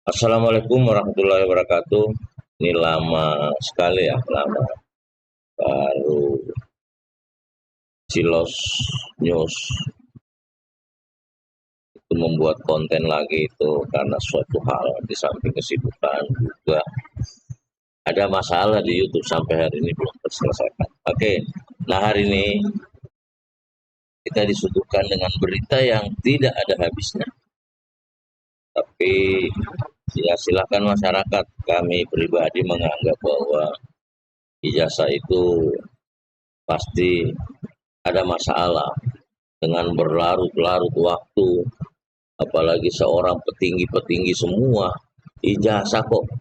Assalamualaikum warahmatullahi wabarakatuh. Ini lama sekali ya, lama baru Cilos News itu membuat konten lagi itu karena suatu hal di samping kesibukan juga ada masalah di YouTube sampai hari ini belum terselesaikan. Oke, nah hari ini kita disuguhkan dengan berita yang tidak ada habisnya. Tapi ya silakan masyarakat, kami pribadi menganggap bahwa ijazah itu pasti ada masalah dengan berlarut-larut waktu, apalagi seorang petinggi-petinggi semua, ijazah kok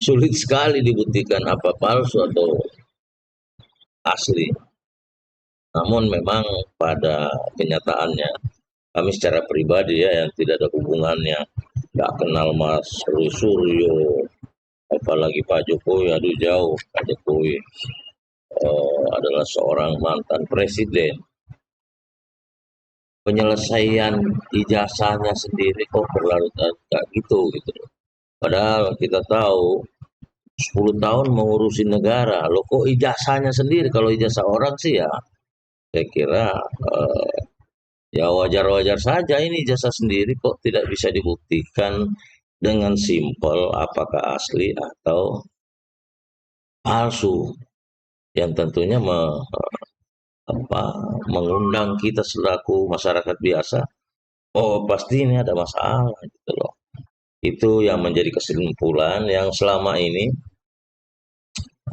sulit sekali dibuktikan apa palsu atau asli. Namun memang pada kenyataannya, kami secara pribadi ya yang tidak ada hubungannya, nggak kenal Mas Roy Suryo, apalagi Pak Jokowi, aduh jauh, Pak Jokowi adalah seorang mantan presiden. Penyelesaian ijazahnya sendiri kok berlarut-larut kayak gitu. Padahal kita tahu 10 tahun mengurusi negara, loh kok ijazahnya sendiri? Kalau ijazah orang sih ya saya kira eh, ya wajar-wajar saja, ini ijazah sendiri kok tidak bisa dibuktikan dengan simpel apakah asli atau palsu, yang tentunya apa, mengundang kita selaku masyarakat biasa, oh pasti ini ada masalah gitu loh. Itu yang menjadi kesimpulan yang selama ini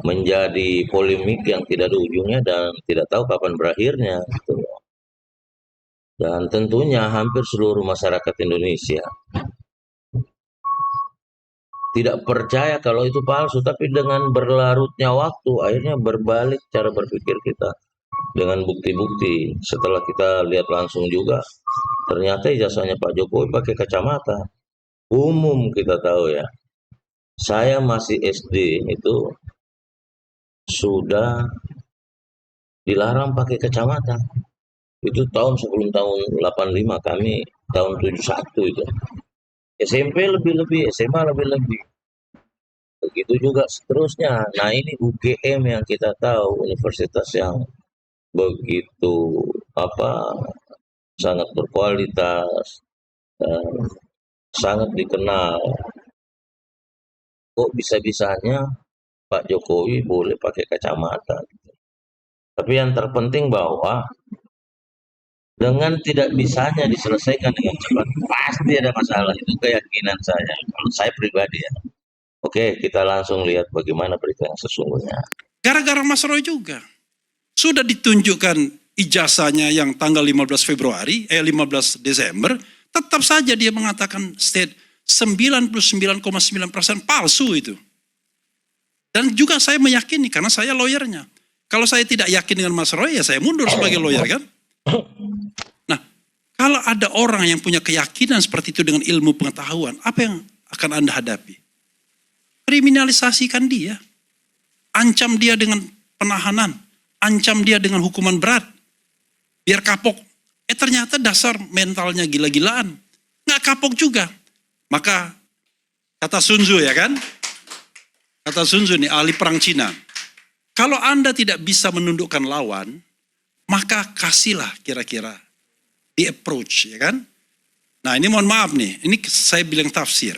menjadi polemik yang tidak ada ujungnya dan tidak tahu kapan berakhirnya gitu loh. Dan tentunya hampir seluruh masyarakat Indonesia tidak percaya kalau itu palsu, tapi dengan berlarutnya waktu akhirnya berbalik cara berpikir kita dengan bukti-bukti. Setelah kita lihat langsung juga, ternyata ijazahnya Pak Jokowi pakai kacamata. Umum kita tahu ya. Saya masih SD itu sudah dilarang pakai kacamata. Itu tahun sebelum tahun 85, kami tahun 71 itu. SMP lebih-lebih, SMA lebih-lebih. Begitu juga seterusnya. Nah ini UGM yang kita tahu, universitas yang begitu apa sangat berkualitas dan sangat dikenal. Kok bisa-bisanya Pak Jokowi boleh pakai kacamata? Tapi yang terpenting bahwa dengan tidak bisanya diselesaikan dengan cepat, pasti ada masalah. Itu keyakinan saya. Kalau saya pribadi ya. Oke, kita langsung lihat bagaimana berita yang sesungguhnya. Gara-gara Mas Roy juga. Sudah ditunjukkan ijazahnya yang tanggal 15 Februari, 15 Desember, tetap saja dia mengatakan state 99,9% palsu itu. Dan juga saya meyakini karena saya lawyernya. Kalau saya tidak yakin dengan Mas Roy, ya saya mundur sebagai lawyer kan. Nah, kalau ada orang yang punya keyakinan seperti itu dengan ilmu pengetahuan, apa yang akan Anda hadapi? Kriminalisasikan dia. Ancam dia dengan penahanan. Ancam dia dengan hukuman berat. Biar kapok. Ternyata dasar mentalnya gila-gilaan. Nggak kapok juga. Maka, kata Sun Tzu ya kan? Kata Sun Tzu nih, ahli perang Cina. Kalau Anda tidak bisa menundukkan lawan, maka kasihlah kira-kira di approach, ya kan? Nah ini mohon maaf nih, ini saya bilang tafsir.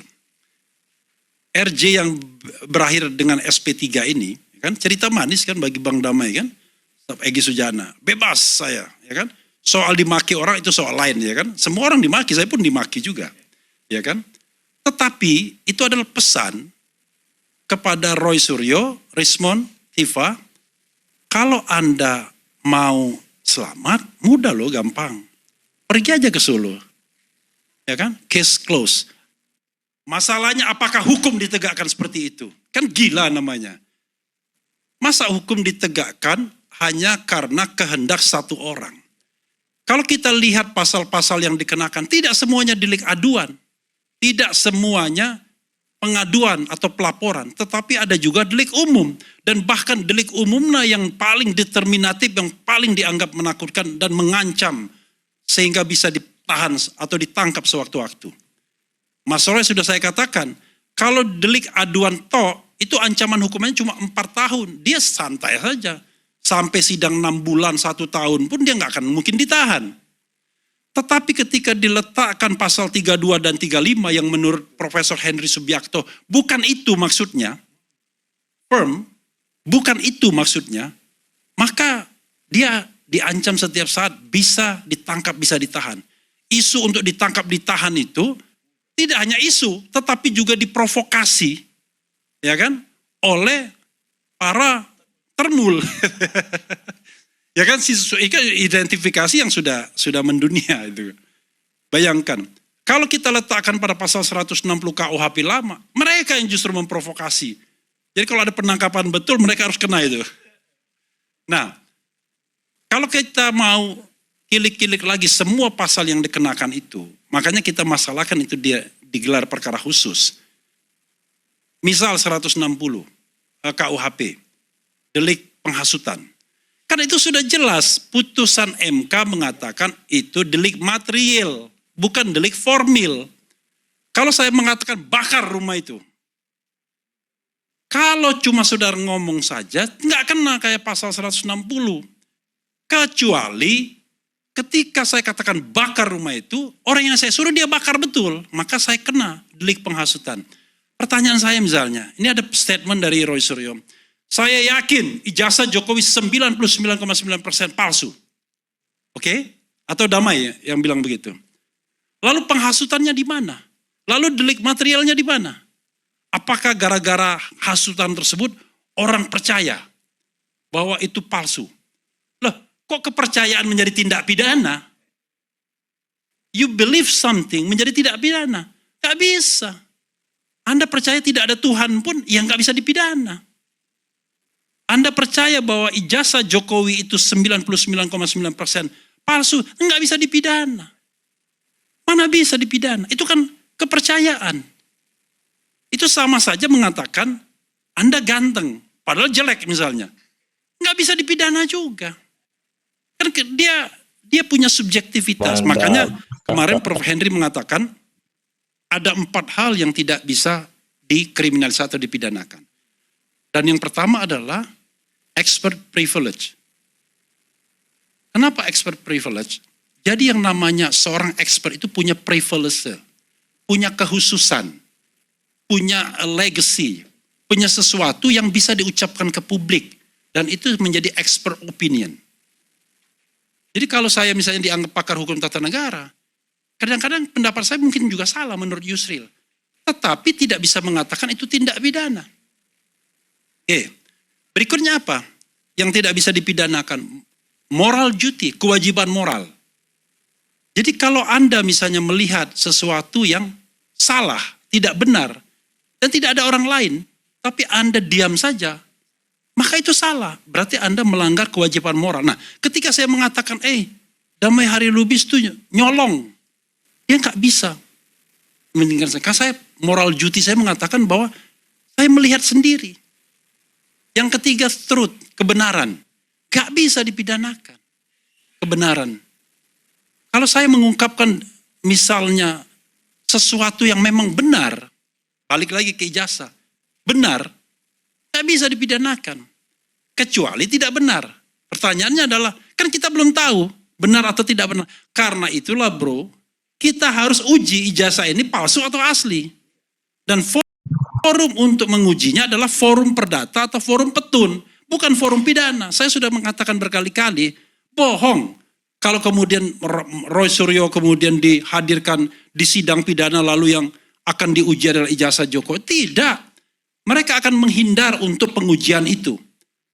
RJ yang berakhir dengan SP3 ini, kan cerita manis kan bagi Bang Damai kan? Egy Sujana, bebas saya, ya kan? Soal dimaki orang itu soal lain, ya kan? Semua orang dimaki, saya pun dimaki juga, ya kan? Tetapi itu adalah pesan kepada Roy Suryo, Rismond, Tifa, kalau Anda mau selamat, mudah loh, gampang. Pergi aja ke Solo. Ya kan? Case close. Masalahnya apakah hukum ditegakkan seperti itu? Kan gila namanya. Masa hukum ditegakkan hanya karena kehendak satu orang? Kalau kita lihat pasal-pasal yang dikenakan, tidak semuanya delik aduan. Tidak semuanya pengaduan atau pelaporan, tetapi ada juga delik umum. Dan bahkan delik umumnya yang paling determinatif, yang paling dianggap menakutkan dan mengancam, sehingga bisa ditahan atau ditangkap sewaktu-waktu. Mas Roy sudah saya katakan, kalau delik aduan itu ancaman hukumannya cuma 4 tahun. Dia santai saja. Sampai sidang 6 bulan, 1 tahun pun dia nggak akan mungkin ditahan. Tetapi ketika diletakkan pasal 32 dan 35 yang menurut Profesor Henry Subiakto, bukan itu maksudnya, bukan itu maksudnya, maka dia diancam setiap saat bisa ditangkap, bisa ditahan. Isu untuk ditangkap, ditahan itu tidak hanya isu, tetapi juga diprovokasi, ya kan, oleh para termul. Ya kan, identifikasi yang sudah mendunia itu. Bayangkan, kalau kita letakkan pada pasal 160 KUHP lama, mereka yang justru memprovokasi. Jadi kalau ada penangkapan betul, mereka harus kena itu. Nah, kalau kita mau kilik-kilik lagi semua pasal yang dikenakan itu, makanya kita masalahkan itu dia digelar perkara khusus. Misal 160 KUHP, delik penghasutan. Karena itu sudah jelas, putusan MK mengatakan itu delik material, bukan delik formil. Kalau saya mengatakan bakar rumah itu, kalau cuma saudara ngomong saja, nggak kena kayak pasal 160. Kecuali ketika saya katakan bakar rumah itu, orang yang saya suruh dia bakar betul, maka saya kena delik penghasutan. Pertanyaan saya misalnya, ini ada statement dari Roy Suryo. Saya yakin ijazah Jokowi 99,9% palsu. Oke? Atau Damai yang bilang begitu. Lalu penghasutannya di mana? Lalu delik materialnya di mana? Apakah gara-gara hasutan tersebut orang percaya bahwa itu palsu? Loh, kok kepercayaan menjadi tindak pidana? You believe something menjadi tidak pidana? Gak bisa. Anda percaya tidak ada Tuhan pun yang gak bisa dipidana. Anda percaya bahwa ijazah Jokowi itu 99,9% palsu, enggak bisa dipidana. Mana bisa dipidana? Itu kan kepercayaan. Itu sama saja mengatakan Anda ganteng, padahal jelek misalnya. Enggak bisa dipidana juga. Kan dia punya subjektivitas. Makanya kemarin Prof. Henry mengatakan ada 4 hal yang tidak bisa dikriminalisasi atau dipidanakan. Dan yang pertama adalah expert privilege. Kenapa expert privilege? Jadi yang namanya seorang expert itu punya privilege, punya kekhususan, punya legacy, punya sesuatu yang bisa diucapkan ke publik. Dan itu menjadi expert opinion. Jadi kalau saya misalnya dianggap pakar hukum tata negara, kadang-kadang pendapat saya mungkin juga salah menurut Yusril. Tetapi tidak bisa mengatakan itu tindak pidana. Berikutnya apa? Yang tidak bisa dipidanakan. Moral duty, kewajiban moral. Jadi kalau Anda misalnya melihat sesuatu yang salah, tidak benar, dan tidak ada orang lain, tapi Anda diam saja, maka itu salah. Berarti Anda melanggar kewajiban moral. Nah, ketika saya mengatakan, Damai Hari Lubis itu nyolong, dia nggak bisa meninggalkan saya. Karena saya moral duty saya mengatakan bahwa saya melihat sendiri. Yang ketiga, truth, kebenaran. Gak bisa dipidanakan. Kebenaran. Kalau saya mengungkapkan misalnya sesuatu yang memang benar, balik lagi ke ijazah, benar, gak bisa dipidanakan. Kecuali tidak benar. Pertanyaannya adalah, kan kita belum tahu benar atau tidak benar. Karena itulah bro, kita harus uji ijazah ini palsu atau asli. Dan forum untuk mengujinya adalah forum perdata atau forum petun, bukan forum pidana. Saya sudah mengatakan berkali-kali, bohong. Kalau kemudian Roy Suryo kemudian dihadirkan di sidang pidana lalu yang akan diuji adalah ijazah Jokowi. Tidak. Mereka akan menghindar untuk pengujian itu.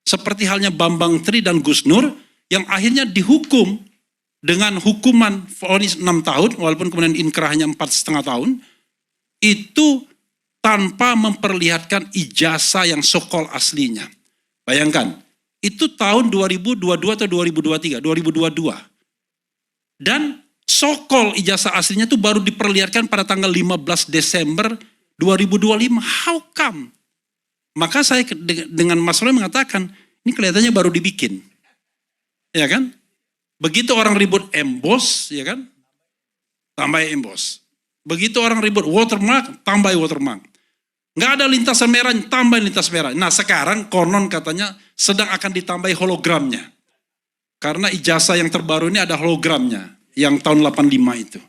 Seperti halnya Bambang Tri dan Gus Nur yang akhirnya dihukum dengan hukuman vonis 6 tahun, walaupun kemudian inkrahnya 4,5 tahun, itu tanpa memperlihatkan ijazah yang sokol aslinya. Bayangkan, itu tahun 2022 atau 2023, 2022. Dan sokol ijazah aslinya itu baru diperlihatkan pada tanggal 15 Desember 2025. How come? Maka saya dengan Mas Roy mengatakan, ini kelihatannya baru dibikin. Ya kan? Begitu orang ribut emboss, ya kan? Tambah emboss. Begitu orang ribut watermark, tambah watermark. Nggak ada lintasan merah, tambahin lintas merah. Nah sekarang konon katanya sedang akan ditambahi hologramnya. Karena ijazah yang terbaru ini ada hologramnya, yang tahun 85 itu.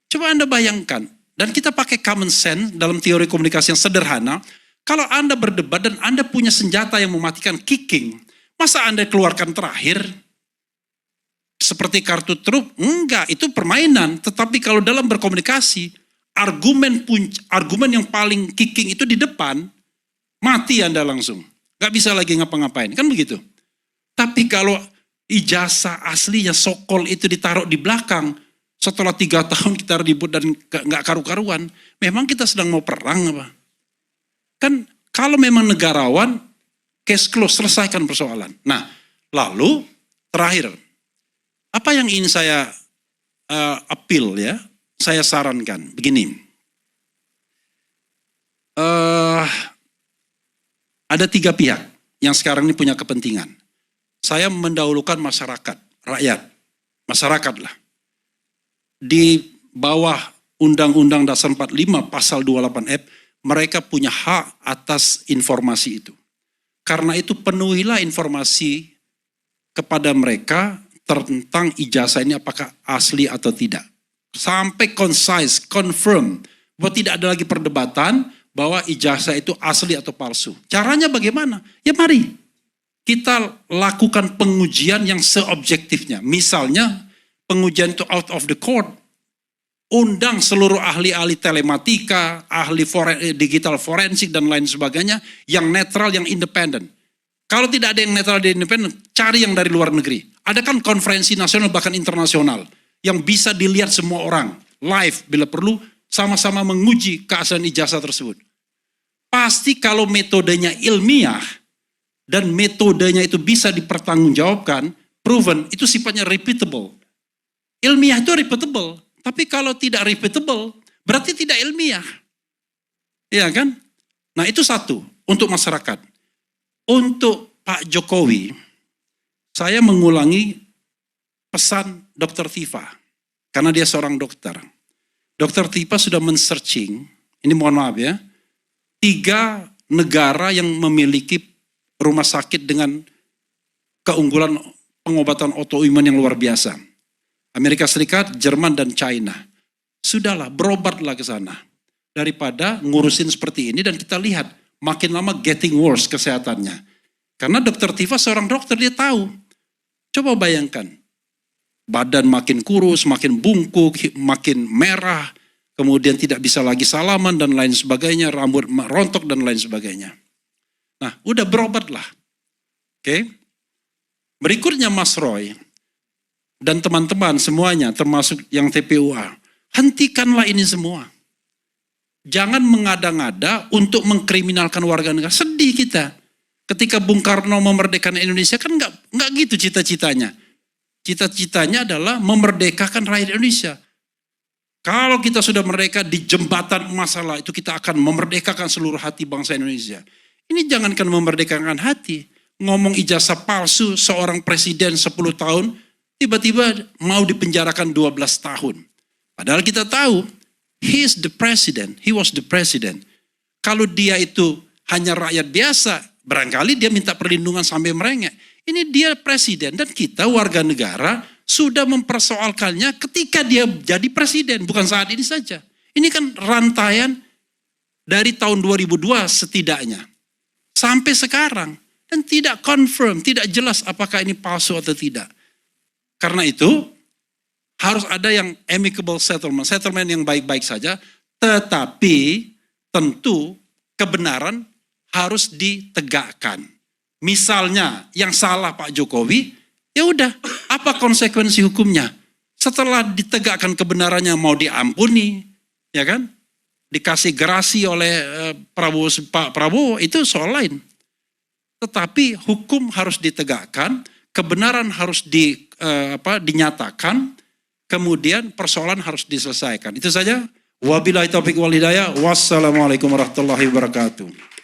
Coba Anda bayangkan, dan kita pakai common sense dalam teori komunikasi yang sederhana, kalau Anda berdebat dan Anda punya senjata yang mematikan kicking, masa Anda keluarkan terakhir? Seperti kartu truf? Enggak, itu permainan. Tetapi kalau dalam berkomunikasi, argumen yang paling kicking itu di depan, mati Anda langsung. Gak bisa lagi ngapa-ngapain, kan begitu. Tapi kalau ijazah aslinya sokol itu ditaruh di belakang, setelah 3 tahun kita ribut dan gak karu-karuan, memang kita sedang mau perang apa? Kan kalau memang negarawan, case close, selesaikan persoalan. Nah, lalu terakhir, apa yang ingin saya appeal ya, saya sarankan, begini. Ada 3 pihak yang sekarang ini punya kepentingan. Saya mendahulukan masyarakat, rakyat, masyarakat lah. Di bawah Undang-Undang Dasar 45 Pasal 28F, mereka punya hak atas informasi itu. Karena itu penuhilah informasi kepada mereka tentang ijazah ini apakah asli atau tidak. Sampai concise, confirm, bahwa tidak ada lagi perdebatan bahwa ijazah itu asli atau palsu. Caranya bagaimana? Ya mari kita lakukan pengujian yang seobjektifnya. Misalnya pengujian itu out of the court. Undang seluruh ahli-ahli telematika, ahli digital forensik dan lain sebagainya yang netral, yang independen. Kalau tidak ada yang netral dan independen, cari yang dari luar negeri. Ada kan konferensi nasional bahkan internasional yang bisa dilihat semua orang live bila perlu, sama-sama menguji keaslian ijazah tersebut. Pasti kalau metodenya ilmiah dan metodenya itu bisa dipertanggungjawabkan, proven, itu sifatnya repeatable. Ilmiah itu repeatable, tapi kalau tidak repeatable, berarti tidak ilmiah. Iya kan? Nah itu satu, untuk masyarakat. Untuk Pak Jokowi, saya mengulangi pesan Dr. Tifa, karena dia seorang dokter. Dr. Tifa sudah men-searching, ini mohon maaf ya, 3 negara yang memiliki rumah sakit dengan keunggulan pengobatan autoimun yang luar biasa. Amerika Serikat, Jerman, dan China. Sudahlah, berobatlah ke sana. Daripada ngurusin seperti ini dan kita lihat, makin lama getting worse kesehatannya. Karena Dr. Tifa seorang dokter, dia tahu. Coba bayangkan, badan makin kurus, makin bungkuk, makin merah, kemudian tidak bisa lagi salaman dan lain sebagainya, rambut rontok dan lain sebagainya. Nah, udah berobatlah. Oke. Berikutnya Mas Roy dan teman-teman semuanya, termasuk yang TPUA, hentikanlah ini semua. Jangan mengada-ngada untuk mengkriminalkan warga negara. Sedih kita. Ketika Bung Karno memerdekakan Indonesia kan nggak gitu cita-citanya. Cita-citanya adalah memerdekakan rakyat Indonesia. Kalau kita sudah merdeka di jembatan masalah itu kita akan memerdekakan seluruh hati bangsa Indonesia. Ini jangankan memerdekakan hati. Ngomong ijazah palsu seorang presiden 10 tahun, tiba-tiba mau dipenjarakan 12 tahun. Padahal kita tahu, he was the president. Kalau dia itu hanya rakyat biasa, barangkali dia minta perlindungan sampai merengek. Ini dia presiden dan kita warga negara sudah mempersoalkannya ketika dia jadi presiden, bukan saat ini saja. Ini kan rantaian dari tahun 2002 setidaknya. Sampai sekarang. Dan tidak confirm, tidak jelas apakah ini palsu atau tidak. Karena itu harus ada yang amicable settlement. Settlement yang baik-baik saja. Tetapi tentu kebenaran harus ditegakkan. Misalnya yang salah Pak Jokowi, ya udah, apa konsekuensi hukumnya? Setelah ditegakkan kebenarannya mau diampuni, ya kan? Dikasih gerasi oleh Pak Prabowo, itu soal lain. Tetapi hukum harus ditegakkan, kebenaran harus dinyatakan, kemudian persoalan harus diselesaikan. Itu saja. Wabillahi taufiq wal hidayah. Wassalamualaikum warahmatullahi wabarakatuh.